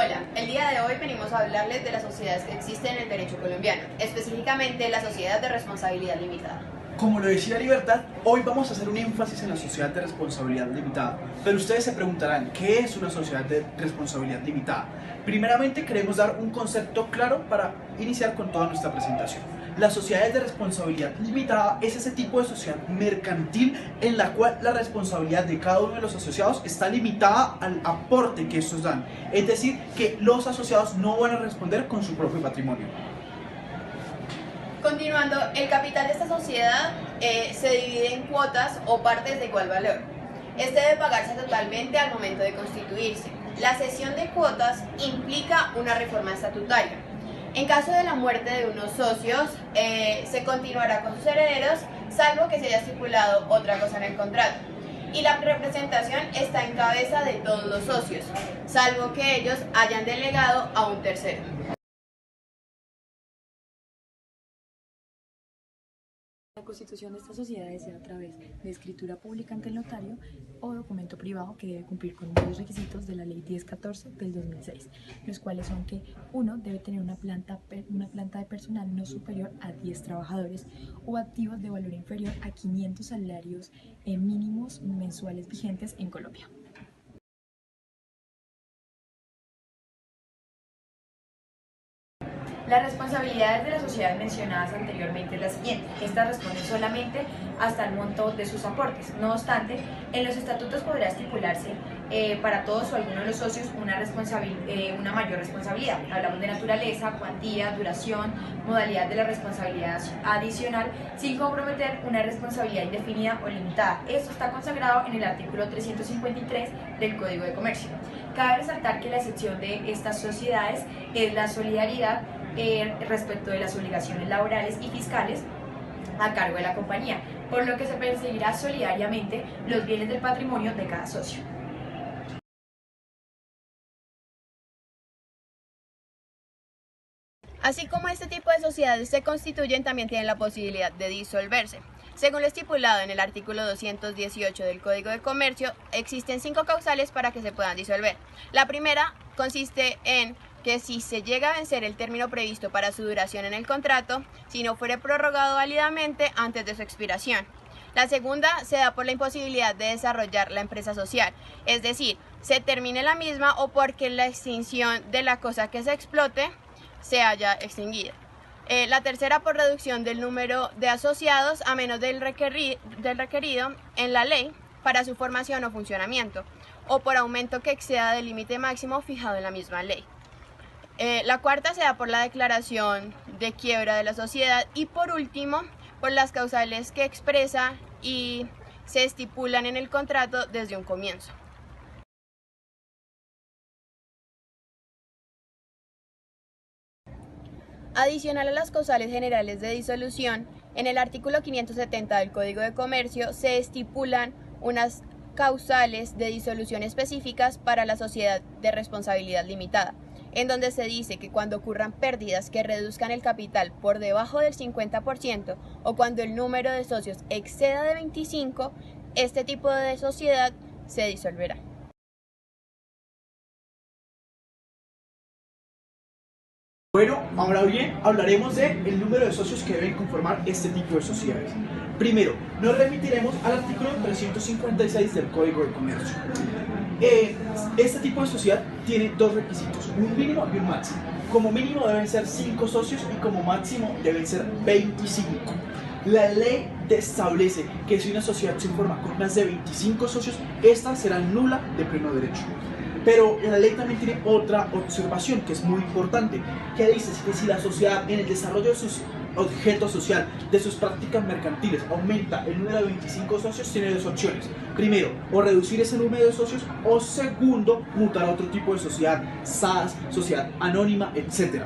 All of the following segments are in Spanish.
Hola, el día de hoy venimos a hablarles de las sociedades que existen en el derecho colombiano, específicamente la sociedad de responsabilidad limitada. Como lo decía Libertad, hoy vamos a hacer un énfasis en la sociedad de responsabilidad limitada. Pero ustedes se preguntarán, ¿qué es una sociedad de responsabilidad limitada? Primeramente queremos dar un concepto claro para iniciar con toda nuestra presentación. Las sociedades de responsabilidad limitada es ese tipo de sociedad mercantil en la cual la responsabilidad de cada uno de los asociados está limitada al aporte que estos dan. Es decir, que los asociados no van a responder con su propio patrimonio. Continuando, el capital de esta sociedad se divide en cuotas o partes de igual valor. Este debe pagarse totalmente al momento de constituirse. La cesión de cuotas implica una reforma estatutaria. En caso de la muerte de unos socios, se continuará con sus herederos, salvo que se haya estipulado otra cosa en el contrato. Y la representación está en cabeza de todos los socios, salvo que ellos hayan delegado a un tercero. La constitución de esta sociedad es a través de escritura pública ante el notario o documento privado que debe cumplir con los requisitos de la Ley 1014 del 2006, los cuales son que uno debe tener una planta de personal no superior a 10 trabajadores o activos de valor inferior a 500 salarios mínimos mensuales vigentes en Colombia. Las responsabilidades de las sociedades mencionadas anteriormente es la siguiente. Estas responden solamente hasta el monto de sus aportes. No obstante, en los estatutos podrá estipularse para todos o alguno de los socios una mayor responsabilidad. Hablamos de naturaleza, cuantía, duración, modalidad de la responsabilidad adicional, sin comprometer una responsabilidad indefinida o limitada. Esto está consagrado en el artículo 353 del Código de Comercio. Cabe resaltar que la excepción de estas sociedades es la solidaridad respecto de las obligaciones laborales y fiscales a cargo de la compañía, por lo que se perseguirá solidariamente los bienes del patrimonio de cada socio. Así como este tipo de sociedades se constituyen, también tienen la posibilidad de disolverse. Según lo estipulado en el artículo 218 del Código de Comercio, existen 5 causales para que se puedan disolver. La primera consiste en que si se llega a vencer el término previsto para su duración en el contrato, si no fuere prorrogado válidamente antes de su expiración. La segunda se da por la imposibilidad de desarrollar la empresa social, es decir, se termine la misma o porque la extinción de la cosa que se explote se haya extinguido. La tercera por reducción del número de asociados a menos del requerido en la ley para su formación o funcionamiento, o por aumento que exceda del límite máximo fijado en la misma ley. La cuarta se da por la declaración de quiebra de la sociedad y por último por las causales que expresa y se estipulan en el contrato desde un comienzo. Adicional a las causales generales de disolución, en el artículo 570 del Código de Comercio se estipulan unas causales de disolución específicas para la sociedad de responsabilidad limitada, en donde se dice que cuando ocurran pérdidas que reduzcan el capital por debajo del 50% o cuando el número de socios exceda de 25, este tipo de sociedad se disolverá. Bueno, ahora bien, hablaremos del número de socios que deben conformar este tipo de sociedades. Primero, nos remitiremos al artículo 356 del Código de Comercio. Este tipo de sociedad tiene 2 requisitos, un mínimo y un máximo. Como mínimo deben ser 5 socios y como máximo deben ser 25. La ley establece que si una sociedad se forma con más de 25 socios, esta será nula de pleno derecho. Pero la ley también tiene otra observación que es muy importante, que dice que si la sociedad en el desarrollo de sus objeto social, de sus prácticas mercantiles, aumenta el número de 25 socios, tiene 2 opciones. Primero, o reducir ese número de socios, o segundo, mutar a otro tipo de sociedad, SAS, sociedad anónima, etc.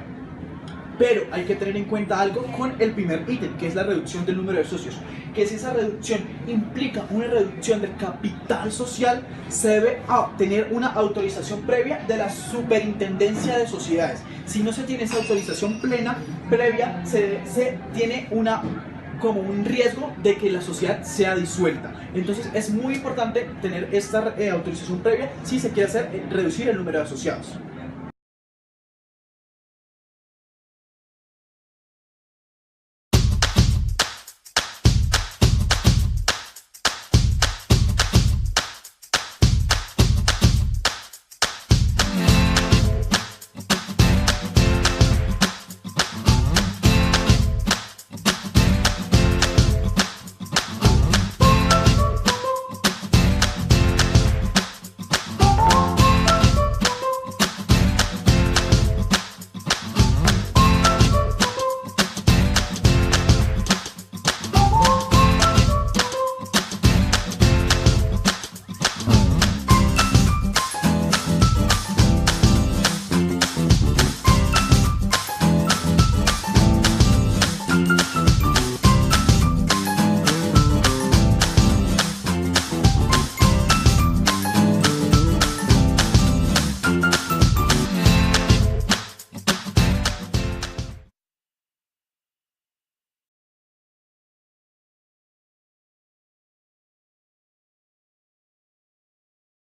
Pero hay que tener en cuenta algo con el primer ítem, que es la reducción del número de socios, que si esa reducción implica una reducción del capital social, se debe tener una autorización previa de la Superintendencia de Sociedades. Si no se tiene esa autorización previa, se tiene como un riesgo de que la sociedad sea disuelta. Entonces es muy importante tener esta autorización previa si se quiere reducir el número de asociados.